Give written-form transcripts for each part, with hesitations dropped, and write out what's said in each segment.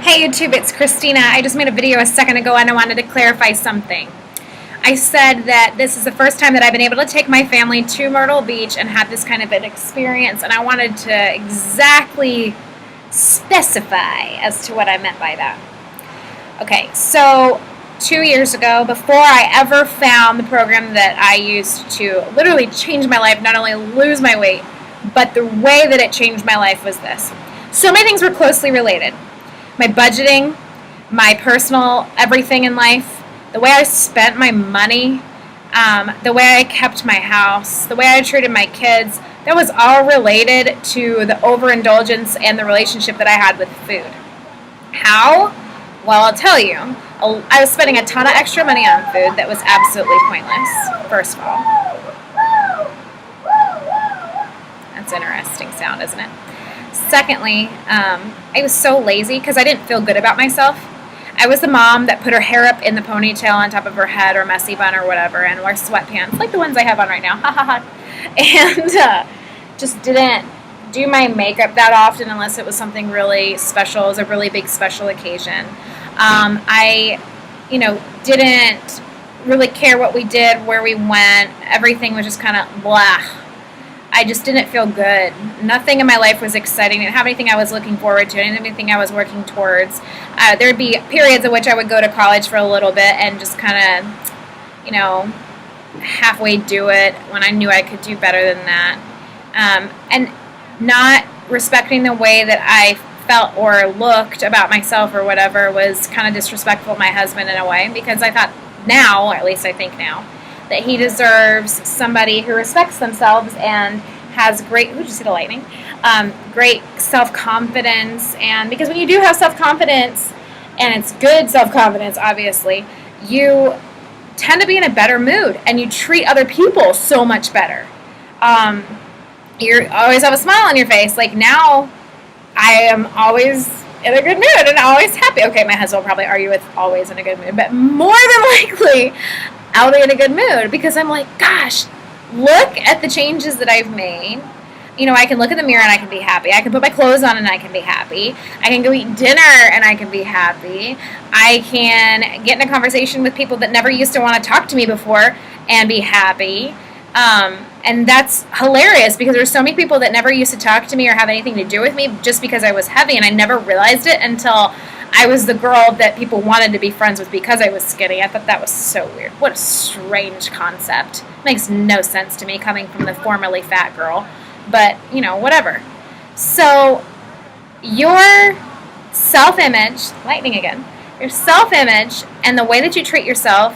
Hey YouTube, it's Kristina. I just made a video a second ago and I wanted to clarify something. I said that this is the first time that I've been able to take my family to Myrtle Beach and have this kind of an experience, and I wanted to exactly specify as to what I meant by that. Okay, so 2 years ago, before I ever found the program that I used to literally change my life, not only lose my weight, but the way that it changed my life was this. So many things were closely related. My budgeting, my personal everything in life, the way I spent my money, the way I kept my house, the way I treated my kids, that was all related to the overindulgence and the relationship that I had with food. How? Well, I'll tell you. I was spending a ton of extra money on food that was absolutely pointless, first of all. That's an interesting sound, isn't it? Secondly, I was so lazy because I didn't feel good about myself. I was the mom that put her hair up in the ponytail on top of her head or messy bun or whatever and wore sweatpants like the ones I have on right now. Ha ha ha. And just didn't do my makeup that often unless it was something really special. It was a really big special occasion. I didn't really care what we did, where we went. Everything was just kind of blah. I just didn't feel good. Nothing in my life was exciting. I didn't have anything I was looking forward to, anything I was working towards. There would be periods in which I would go to college for a little bit and just kind of, halfway do it when I knew I could do better than that. And not respecting the way that I felt or looked about myself or whatever was kind of disrespectful to my husband in a way, because I thought now, or at least I think now, that he deserves somebody who respects themselves and has great, who just hit a lightning, great self-confidence. And because when you do have self-confidence, and it's good self-confidence, obviously, you tend to be in a better mood and you treat other people so much better. You always have a smile on your face. Like now, I am always in a good mood and always happy. Okay, my husband will probably argue with always in a good mood, but more than likely, I'll be in a good mood because I'm like, gosh, look at the changes that I've made. I can look in the mirror and I can be happy. I can put my clothes on and I can be happy. I can go eat dinner and I can be happy. I can get in a conversation with people that never used to want to talk to me before and be happy. And that's hilarious because there's so many people that never used to talk to me or have anything to do with me just because I was heavy, and I never realized it until I was the girl that people wanted to be friends with because I was skinny. I thought that was so weird. What a strange concept. Makes no sense to me coming from the formerly fat girl. But, whatever. So, your self-image, lightning again, your self-image and the way that you treat yourself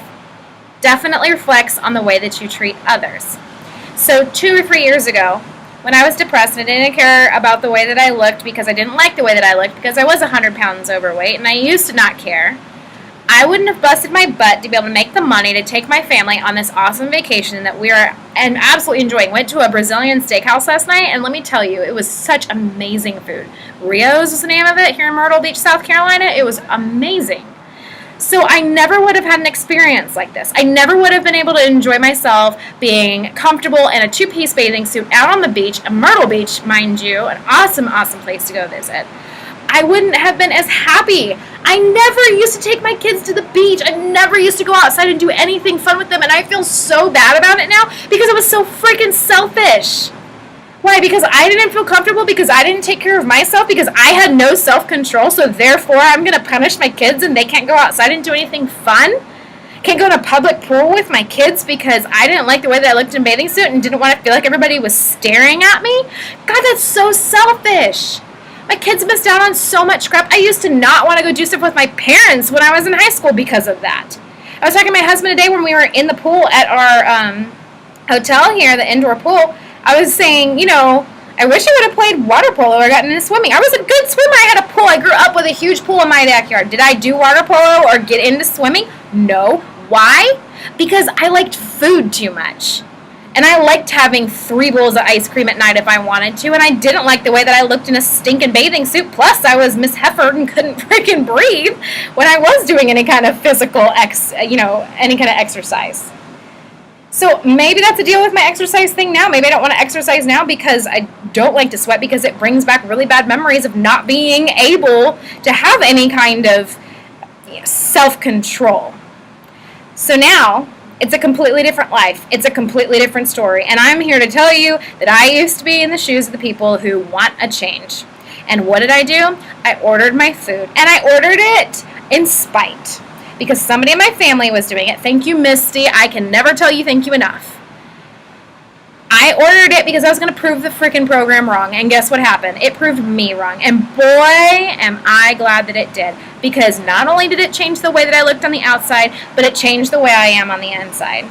definitely reflects on the way that you treat others. So 2 or 3 years ago, when I was depressed and I didn't care about the way that I looked because I didn't like the way that I looked because I was 100 pounds overweight and I used to not care, I wouldn't have busted my butt to be able to make the money to take my family on this awesome vacation that we are absolutely enjoying. Went to a Brazilian steakhouse last night, and let me tell you, it was such amazing food. Rio's was the name of it here in Myrtle Beach, South Carolina. It was amazing. So I never would have had an experience like this. I never would have been able to enjoy myself being comfortable in a two-piece bathing suit out on the beach, a Myrtle Beach, mind you, an awesome, awesome place to go visit. I wouldn't have been as happy. I never used to take my kids to the beach. I never used to go outside and do anything fun with them, and I feel so bad about it now because it was so freaking selfish. Why? Because I didn't feel comfortable, because I didn't take care of myself, because I had no self-control, so therefore I'm going to punish my kids and they can't go outside and do anything fun? Can't go to a public pool with my kids because I didn't like the way that I looked in a bathing suit and didn't want to feel like everybody was staring at me? God, that's so selfish. My kids missed out on so much crap. I used to not want to go do stuff with my parents when I was in high school because of that. I was talking to my husband today when we were in the pool at our hotel here, the indoor pool. I was saying, I wish I would have played water polo or gotten into swimming. I was a good swimmer. I had a pool. I grew up with a huge pool in my backyard. Did I do water polo or get into swimming? No. Why? Because I liked food too much. And I liked having 3 bowls of ice cream at night if I wanted to. And I didn't like the way that I looked in a stinking bathing suit. Plus, I was Miss Heifer and couldn't freaking breathe when I was doing any kind of physical, any kind of exercise. So maybe that's a deal with my exercise thing now. Maybe I don't want to exercise now because I don't like to sweat, because it brings back really bad memories of not being able to have any kind of self-control. So now it's a completely different life. It's a completely different story. And I'm here to tell you that I used to be in the shoes of the people who want a change. And what did I do? I ordered my food. And I ordered it in spite, because somebody in my family was doing it. Thank you, Misty. I can never tell you thank you enough. I ordered it because I was going to prove the freaking program wrong. And guess what happened? It proved me wrong. And boy, am I glad that it did. Because not only did it change the way that I looked on the outside, but it changed the way I am on the inside.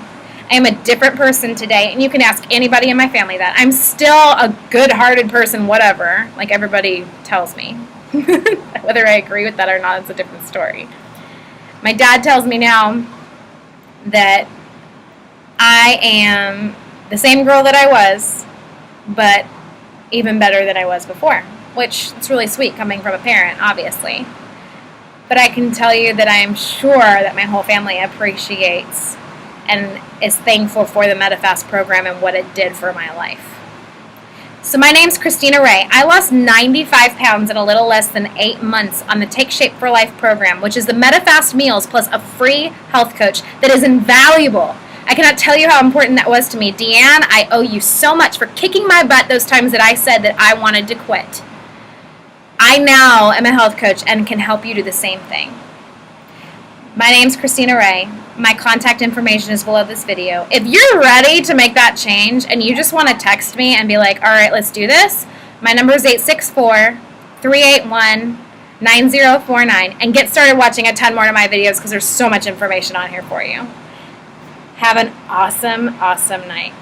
I am a different person today. And you can ask anybody in my family that. I'm still a good-hearted person, whatever, like everybody tells me. Whether I agree with that or not, it's a different story. My dad tells me now that I am the same girl that I was, but even better than I was before, which is really sweet coming from a parent, obviously. But I can tell you that I am sure that my whole family appreciates and is thankful for the MetaFast program and what it did for my life. So my name's Kristina Ray. I lost 95 pounds in a little less than 8 months on the Take Shape for Life program, which is the MetaFast meals plus a free health coach that is invaluable. I cannot tell you how important that was to me. Deanne, I owe you so much for kicking my butt those times that I said that I wanted to quit. I now am a health coach and can help you do the same thing. My name's Kristina Ray. My contact information is below this video. If you're ready to make that change and you just want to text me and be like, all right, let's do this, my number is 864-381-9049, and get started watching a ton more of my videos because there's so much information on here for you. Have an awesome, awesome night.